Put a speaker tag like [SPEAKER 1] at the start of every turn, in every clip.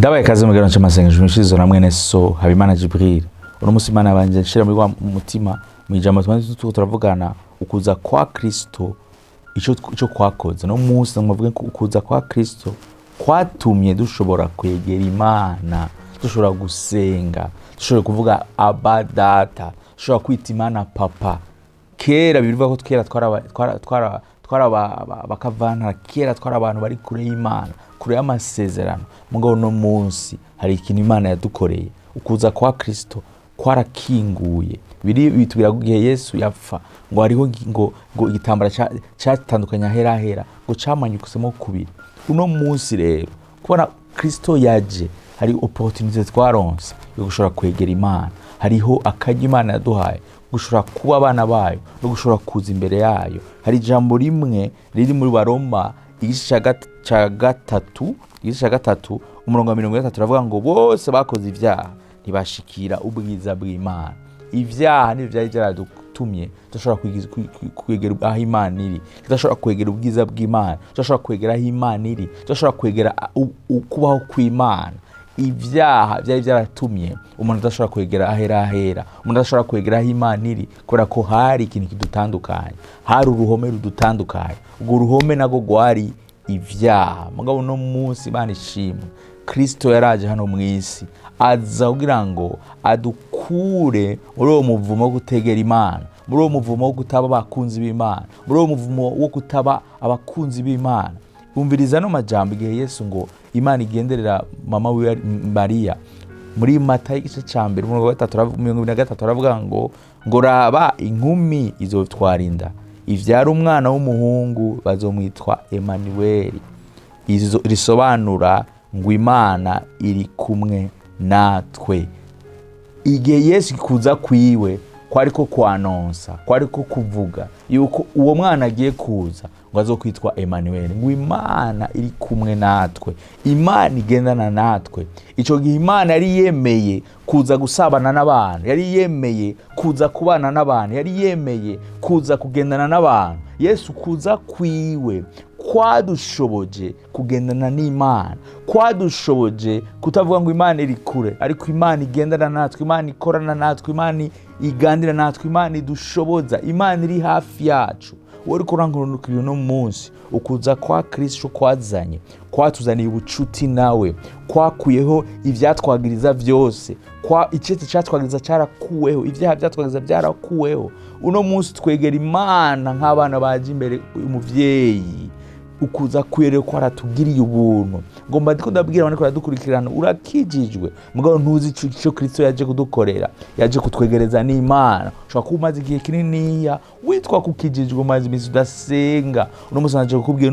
[SPEAKER 1] Ndabaye kaze mu gano cy'amasengesho mishizo na mwene so Habimana Jibril. Uno musi Imana banje nshira muri wa mutima mu ijambo turavugana ukuza kwa Kristo ico kwakoze no musi ndavuga ko ukuza kwa Kristo kwatumye dushobora kwegera Imana, dushobora gusenga, dushobora kuvuga Abba Data, dushobora kwita Imana Papa. Kera bivuga ko twara bakavana kera twara abantu bari kure y'Imana, kure y'amasezerano. Mugabo no munsi hari ikintu Imana yadukoreye. Ukuza kwa Kristo kwarakinguye. Bitubira gihe Yesu yapfa ngo hariho ngo igitambara cyatandukanya hera ngo camanyukusemo kubiri. Uno munsi rero kubona Kristo yaje, hari opportunity twaronse yo gushobora kwegera Imana. Hariho akajya Imana yaduhaye gushobora kuba abana bayo no gushobora kuza imbere yayo. Hari ijambo rimwe riri muri Baroma igice ca gatatu umurongo wa 30 ravuga ngo bose bakoze ivyaha ntibashikira ubwiza bw'Imana. Ivyaha ni vyari byaradutumye dushobora kwegera aho Imana iri, dushobora kwegera ubwiza bw'Imana, dushobora kwegera aho Imana iri, dushobora kwegera ukubaho kw'Imana. Ivyaha byari byaratumye umuntu adashobora kwegera ahera, umuntu adashobora kwegera aho Imana iri, kubera ko hari ikintu kidutandukanye, hari uruhome rudutandukanye. Ubwo ruhome nago gwari ivyaha. Mugabo no munsi Imana ishimwe, Kristo yaraje hano mu isi aza kugira ngo adukure muri uwo muvumo wo gutegera Imana, muri uwo muvumo wo kutaba abakunzi b'Imana, muri uwo muvumo wo kutaba abakunzi b'Imana. Umviriza no majambo igihe Yesu ngo Imana igenderera mama we Maria muri Matayo igice ca mbere umurongo wa 3 aravuga ngo raba inkumi izotwarinda ivyara umwana w'umuhungu bazomwitwa Emmanuel. Risobanura ngo Imana iri kumwe natwe. Igihe Yesu kuza kwiwe kwariko kwanonsa, kwariko kuvuga yuko uwo mwana agiye kuza ngo azokwitwa Emmanuel, ngo Imana iri kumwe natwe, Imana igendana natwe. Ico gihe Imana yari yemeye kuza gusabana n'abantu, yari yemeye kuza kubana n'abantu, yari yemeye kuza kugendana n'abantu. Yesu kuza kwiwe kwadushoboje kugendana n'Imana, kwadushoboje kutavuga ngo Imana iri kure, ariko Imana igendana natwe, Imana ikorana natwe, Imana igandira natwe, Imana idushoboza, Imana iri hafi yacu. Wari kurangurukira no munsi ukuza kwa Kristo kwazanye, kwatuzaniye ubucuti nawe, kwakuyeho ivyatwagiriza byose, icete cyatwagiriza cyarakuweho, ivyaha byatwagiriza byarakuweho. Uno munsi twegera Imana nk'abana baje imbere umuvyeyi. Ukuza kwere ko aratugiriye ubuntu. Ngomba ndikudabwira abane ko aradukurikirana urakijijwe, mugabo ntuzi ico Kristo yaje kudukorera, yaje kutwegereza n'Imana. Ushobora kumaza igihe kininiya witwa kukijijwe umaze imisi udasenga. Uno munsi naje kukubwira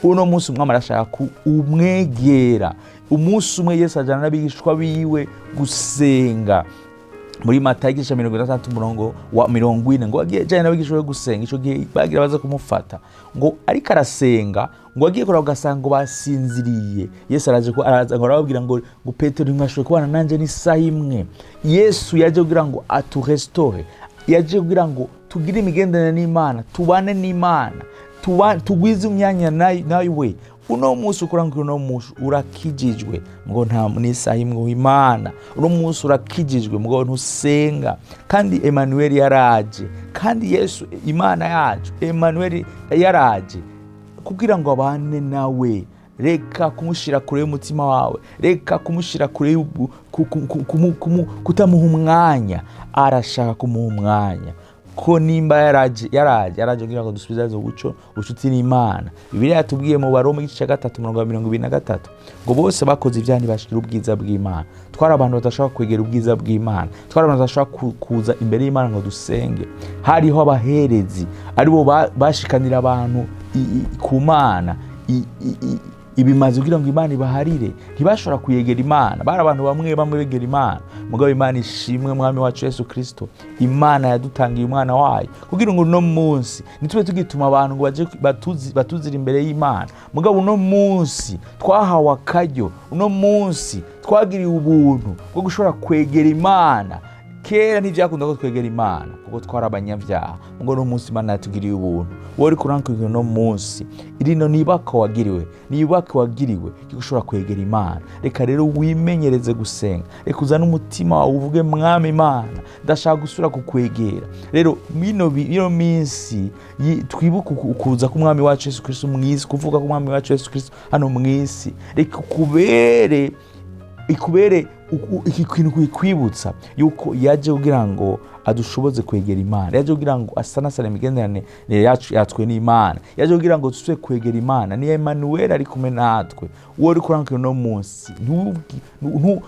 [SPEAKER 1] uno munsi umwami arashaka umwegera. Umunsi umwe Yesu ajana n'abigishwa biwe gusenga muri Matayo igice 26 umurongo wa 40 ngo agiye jana n'abigishwa gusenga. Ico gihe bagira baza kumufata ngo ariko arasenga, ngo agiye kora ugasanga ngo basinziriye. Yesu araza ngo arababwira ngo Petero ntimwashoboye kubana nanje n'isaha imwe. Yesu yaje kugira ngo aturestore, yaje kugira ngo tugire imigendana n'Imana, tubane n'Imana, tugwize umyanya nawe. Uno munsi ukurangura uno munsi urakijijwe ngo nta n'isaha imwe w'Imana. Uno munsi urakijijwe ngo ntusenga. Kandi Emmanuel yaraje, kandi Yesu Imana yacu Emmanuel yaraje kugira ngo abane nawe. Reka kumushira kure y'umutima wawe, reka kumushira kure kutamuha umwanya. Arashaka kumuha umwanya ko nimba yaraje kugira ngo dusubizazo ubucuti n'Imana. Bibiliya yatubwiye mu Baroma igice ca 3 umurongo wa 23 ngo bose bakoze ivyaha ntibashikira ubwiza bw'Imana. Twari abantu badashaka kwegera ubwiza bw'Imana, twari abantu badashaka kuza imbere y'Imana ngo dusenge. Hariho abaherezi aribo bashikanira abantu ku Mana ibimaze kugira ngo Imana ibaharire. Ntibashobora kuyegera Imana, bari abantu bamwe begera Imana. Mugabo Imana ishimwe mwami wacu Yesu Kristo, Imana yadutangiye umwana wayo kugira ngo no munsi nitube tugituma abantu ngo baje batuzira imbere y'Imana. Mugabo no munsi twahawe akaryo, uno munsi twagiriye ubuntu bwo gushobora kwegera Imana. kera ntivyakunda ko twegera Imana kuko twari abanyavyaha, ngo no munsi Imana yatugiriye ubuntu. Wowe uri kurankurikira no munsi, irino nibako wagiriwe ushobora kwegera Imana. Reka rero wimenyereze gusenga, reka uzane umutima wawe uvuge mwami Imana ndashaka gusura kukwegera. Rero ino minsi twibuka ukuza k'umwami wacu Yesu Kristo mw'isi, kuvuga k'umwami wacu Yesu Kristo hano mw'isi, reka ikubere ikintu kwibutsa yuko yaje kugira ngo adushoboze kwegera Imana, yaje kugira ngo asanasane imigenderanire yacu yatwe n'Imana, yaje kugira ngo dusubire kwegera Imana. Ni Emmanuel ari kumwe natwe. Wowe uri kurankurikira no munsi,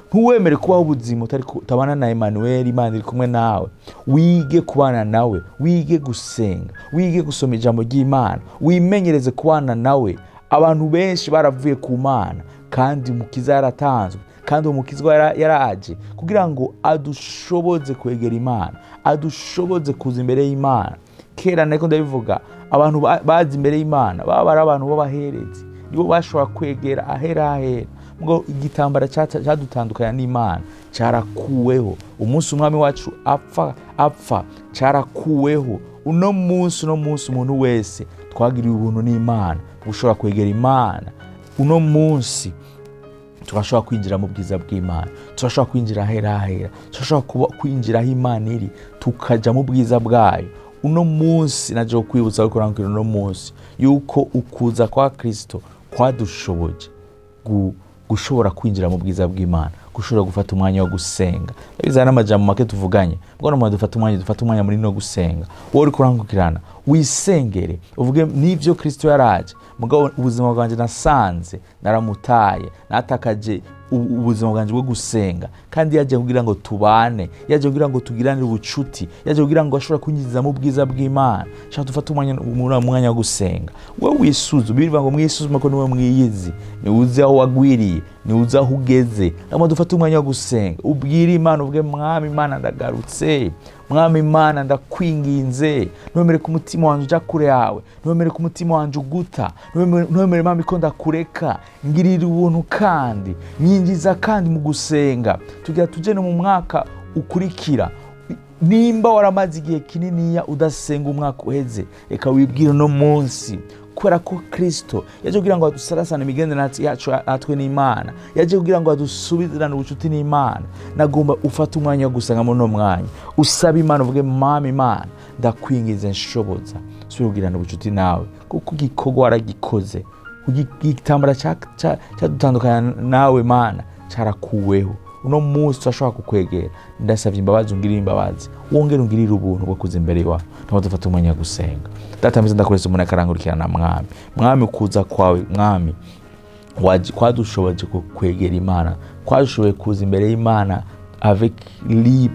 [SPEAKER 1] ntuwemere kubaho ubuzima utabana na Emmanuel. Imana iri kumwe nawe. Wige kubana nawe, wige gusenga, wige gusoma ijambo ry'Imana, wimenyereze kubana nawe. Abantu benshi baravuye ku Mana kandi umukiza yaratanzwe, kandi umukizwa yaraje kugira ngo adushoboze kwegera Imana, adushoboze kuza imbere y'Imana. Kera nako ndabivuga, abantu bazi imbere y'Imana baba ari abantu b'abaherezi, nibo bashobora kwegera ahera. Ngo igitambara cyadutandukanya n'Imana cyarakuweho. Umunsi umwami wacu apfa cyarakuweho. Uno munsi umuntu wese twagiriwe ubuntu n'Imana, ushobora kwegera Imana. Uno munsi turashobora kwinjira mu bwiza bw'Imana, turashobora kwinjira ahera, turashobora kwinjira aho Imana iri, tukaja mu bwiza bwayo. Uno munsi naje kwibutsa ko rankira uno munsi yuko ukuza kwa Kristo kwadushoboje gushobora kwinjira mu bwiza bw'Imana, gushobora gufata umwanya wo gusenga. Bizana amajambo make tuvuganye, mbwo no dufata umwanya muri no gusenga. Wowe uri kurankukirana, wisengere, uvuge n'ivyo Kristo yaraje. Mugabo ubuzima bwanje nasanze naramutaye, natakaje ubuzima bwanje bwo gusenga, kandi yaje kugira ngo tubane, yaje kugira ngo tugiranire ubucuti, yaje kugira ngo ashobora kunyinjiza mu bwiza bw'Imana. Shaka dufata umwanya wo gusenga. Wowe wisuzume, bivuga ngo mwisuzume ko niwe mwiyizi, ni uzi aho wagwiriye, ni uzi aho ugeze. Namo dufata umwanya wo gusenga, ubwire Imana, uvuge mwami Imana ndagarutse, mwami Imana ndakwinginze, ntuwemere ku mutima wanje uja kure yawe, ntuwemere ku mutima wanje uguta, ntuwemere mama ko ndakureka. Ngirira ubuntu kandi nyinjiza kandi mu gusenga, tugira tuje no mu mwaka ukurikira. Nimba waramaze igihe kininiya udasenga umwaka uheze, reka wibwire no munsi kubera ko Kristo yaje kugira ngo adusarasane imigenderanire yacu atwe n'Imana, yaje kugira ngo adusubizirane ubucuti n'Imana. Nagomba ufata umwanya wo gusenga muri no mwanya, usaba Imana, uvuge mama Imana ndakwingize nshoboza subira kugirana ubucuti nawe, kuko igikorwa waragikoze. Igitambara cyadutandukanya nawe Mana cyarakuweho. Uno munsi turashobora kukwegera. Ndasabye imbabazi, ungirire imbabazi, wongere ungirire ubuntu bwo kuza imbere yawe. Ntabwo dufata umwanya gusenga. Data mwiza, ndakuretse umuntu akarangurikirana mwami ukuza kwawe mwami kwadushoboje kwegera Imana, kwadushoboye kuza imbere y'Imana avec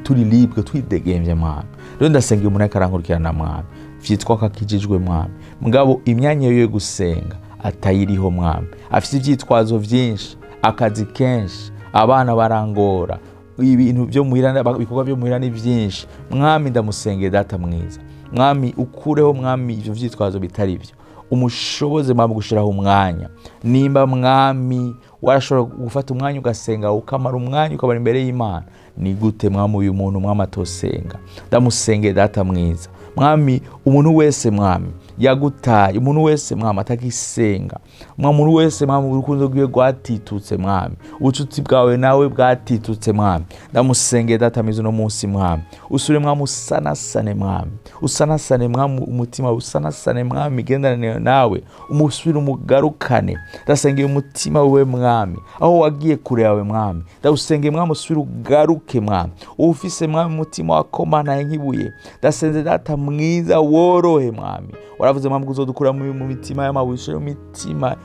[SPEAKER 1] turi libre, twidegemvye mwami. Rero ndasenga umuntu akarangurikirana mwami, vyitwa kakijijwe mwami, mugabo imyanya yo gusenga atayiriho mwami, afite ivyitwazo vyinshi, akazi kenshi, abana barangora, ibintu byo muhirana, bikorwa byo muhirana byinshi. Mwami ndamusenge data mwiza, mwami ukureho mwami ivyo vyitwazo bitari byo, umushoboze mwami gushiraho umwanya. Nimba mwami warashobora gufata umwanya ugasenga, ukamara umwanya ukabara imbere y'Imana, ni gute mwami uyu muntu mwami atosenga? Ndamusenge data mwiza mwami, umuntu wese mwami yagutaye, umuntu wese mwami atagisenga, umuntu wese mwami urukundo rwiwe rwatitutse mwami, ubucuti bwawe nawe bwatitutse mwami, ndamusenge data mwiza no munsi mwami, usure mwami usanasane mwami, usanasane mwami umutima, usanasane mwami igendanire nawe, umusubire umugarukane. Ndasengeye umutima wewe mwami, aho wagiye kure yawe mwami, ndawusengeye mwami usubire ugaruke mwami, ufise mwami umutima wakomana nk'ibuye. Ndasenze data mwiza worohe mwami, waravuze mwami uzodukura mu mitima y'amabushe, imitima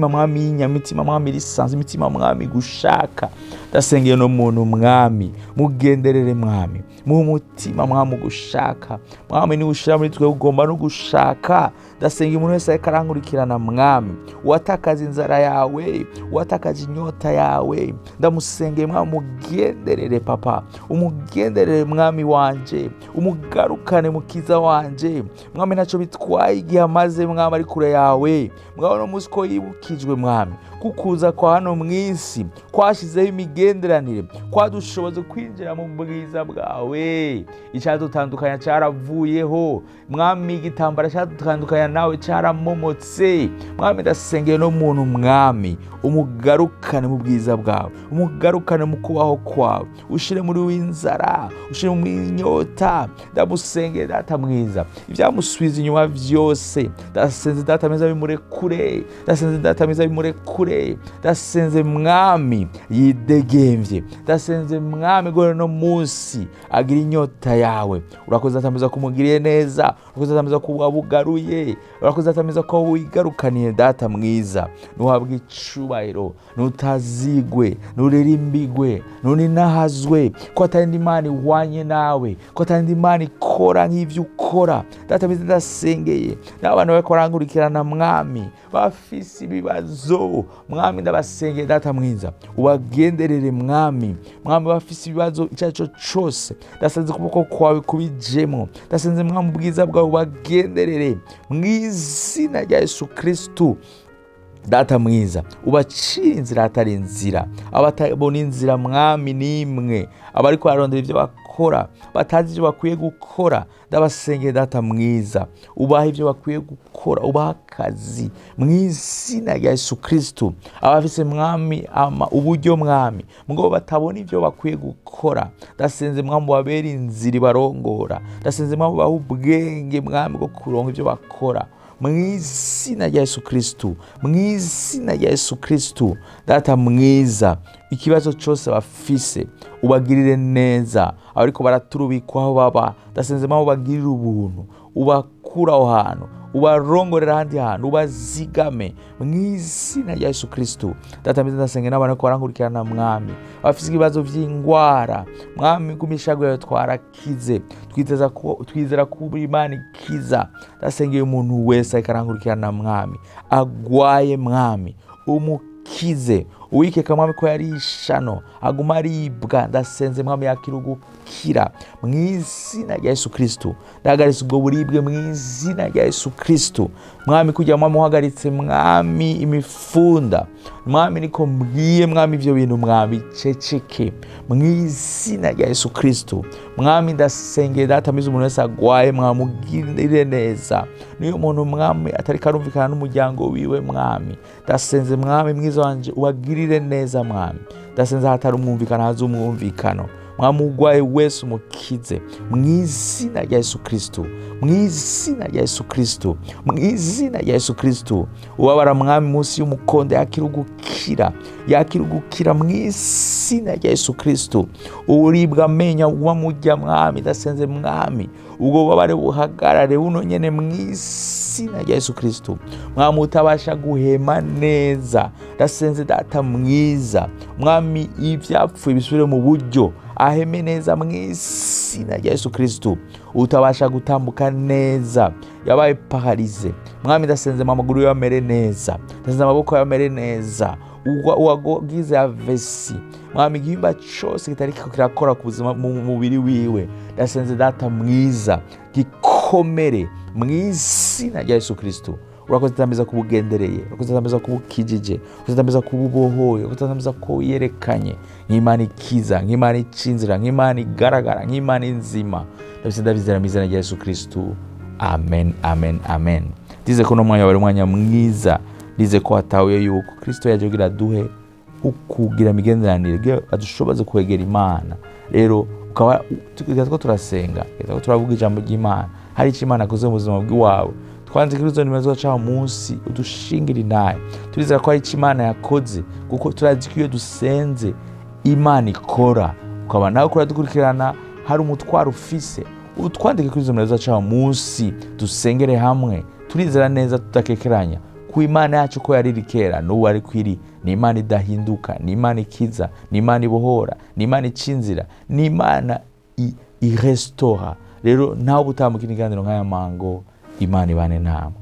[SPEAKER 1] mwami y'imitima mwami lisanze, imitima mwami gushaka. Ndasengeye no muntu mwami mugenderere mwami, mu mutima mwami gushaka mwami, ni ushira muri twe ugomba no gushaka. Ndasengeye umuntu wese akarangurikirana mwami, watakaza inzara yawe, watakaje inyota yawe, ndamusengeye mwami umugenderere papa, umugenderere mwami wanje, umugarukane mukiza wanje mwami, ntacyo bitwaye igihe amaze mwami ari kure yawe mwami, no munsi ko yibukijwe mwami kukuza kwa hano mw'isi kwashizeho imigenderanire, kwadushoboza kwinjira mu bwiza bwawe. Icyadutandukanya cyaravuyeho mwami, igitambara cyadutandukanya nawe cyaramomotse mwami, ndasengeye no muntu mwami umugarukane mu bwiza bwawe, umugarukane mu kubaho kwawe, ushire muri w'inzara, ushire muri inyota. Ndamusengeye data mwiza, ibyamusubiza inyuma byose ndasenze data mwiza bimurekure, ndasenze data mwiza bimurekure, ndasenze mwami yidegemvye, ndasenze mwami gore no munsi agira inyota yawe. Urakoze data mwiza kumugiriye neza, urakoze data mwiza kuwabugaruye, urakoze data mwiza ko wigarukaniye data mwiza. Nuhabwe icubahiro, nutazigwe, nuririmbigwe, nuninahazwe, ko atandi Imana ihwanye nawe, ko atandi Imana ikora nk'ivyo ukora. Data mwiza ndasengeye n'abantu bariko barangurikirana mwami bafise ibibazo mwami, ndabasengeye data mwiza ubagenderere mwami, mwami bafise ibibazo icyaco cose, ndasenze kuboko kwawe kubijemo, ndasenze mwami ubwiza bwawe ubagenderere mw'izina rya Yesu Kristo. Data mwiza ubacira inzira atari inzira, abatabona inzira mwami nimwe, abariko bararondera ivyo bakora batazi ivyo bakwiye gukora, ndabasengeye data mwiza ubaha ivyo bakwiye gukora, ubaha akazi mw'izina rya Yesu Kristo. Abafise mwami uburyo mwami mugabo batabona ivyo bakwiye gukora, ndasenze mwami babera inzira barongora, ndasenze mwami baha ubwenge mwami bwo kuronka ivyo bakora mw'izina rya Yesu Kristo, mw'izina rya Yesu Kristo. Data mwiza ikibazo cyose bafise ubagirire neza, abariko baraturubikwa aho baba ndasenze mwami ubagirire ubuntu, ubakura aho hantu, ubarongorera ahandi hantu, ubazigame mw'izina rya Yesu Kristo. Data mwiza ndasenga n'abantu ko barankurikirana mwami bafise ibibazo vy'ingwara mwami, gumishago yawe twarakize, twizera ko Imana ikiza. Ndasengeye umuntu wese akarankurikirana mwami agwaye mwami umukize, uwikeka mwami ko yari ishano aguma aribwa, ndasenze mwami yakira gukira mw'izina rya Yesu Kristo. Ndahagaritse ubwo buribwe mw'izina rya Yesu Kristo mwami, kugira mwami uhagaritse mwami imifunda mwami, niko mbwiye mwami ivyo bintu mwami ceceke mw'izina rya Yesu Kristo mwami. Ndasengeye data mwiza umuntu wese agwaye mwami ugirire neza, niyo muntu mwami atari karumvikana n'umuryango wiwe mwami, ndasenze mwami mwiza wanje ubagirire neza mwami, ndasenze hatari umwumvikano haza umwumvikano mwami, ugwaye wese umukize mw'izina rya Yesu Kristo, mw'izina rya Yesu Kristo, mw'izina rya Yesu Kristo. Ubabara mwami munsi y'umukonde yakira gukira mw'izina rya Yesu Kristo. Uribwa amenya uba murya mwami, ndasenze mwami ubwo bubabare buhagarare buno nyene mw'izina rya Yesu Kristo mwami, utabasha guhema neza ndasenze data mwiza mwami, ivyapfuye bisubire mu buryo aheme neza mw'izina rya Yesu Kristo. Utabasha gutambuka neza yabaye paralize mwami, ndasenze amaguru yawe amere neza, ndasenze amaboko yawe amere neza, uwagize avesi mwami, igihimba cyose kitari kirakora ku buzima mu mubiri wiwe, ndasenze data mwiza gikomere mw'izina rya Yesu Kristo. Urakoze tameza kubugendereye, urakoze tameza kubukijije, urakoze tameza kububohoye, urakoze tameza ko yerekanye nk'Imana ikiza, nk'Imana icinzira, nk'Imana igaragara, nk'Imana inzima. Ndabizera mu izina rya Yesu Kristo. Amen, amen, amen. Ndize ko no mwanya wari umwanya mwiza, ndize ko hatahuye yuko Kristo yaje kugira duhe ukugira imigenderanire adushoboze kwegera Imana. Rero ukaba ko turasenga, ko turavuga ijambo ry'Imana, hari icyo Imana akoze mu buzima bw'iwawe, twandike izo nimero zacu munsi udushingire inaye. Turizera ko hari icyo Imana yakoze, kuko turazi ko iyo dusenze Imana ikora. Ukaba nawe kuri dukurikirana hari umutwaro ufise, utwandike kuri izo nimero zacu munsi dusengere hamwe. Turizera neza tutakekeranya ku Imana yacu ko yariri kera n'ubu ari kwiri, ni Imana idahinduka, ni Imana ikiza, ni Imana ibohora, ni Imana icinzira, ni Imana irestora. Rero nawe utambuka ikiganiro nk'aya mango, Imana ibane namwe.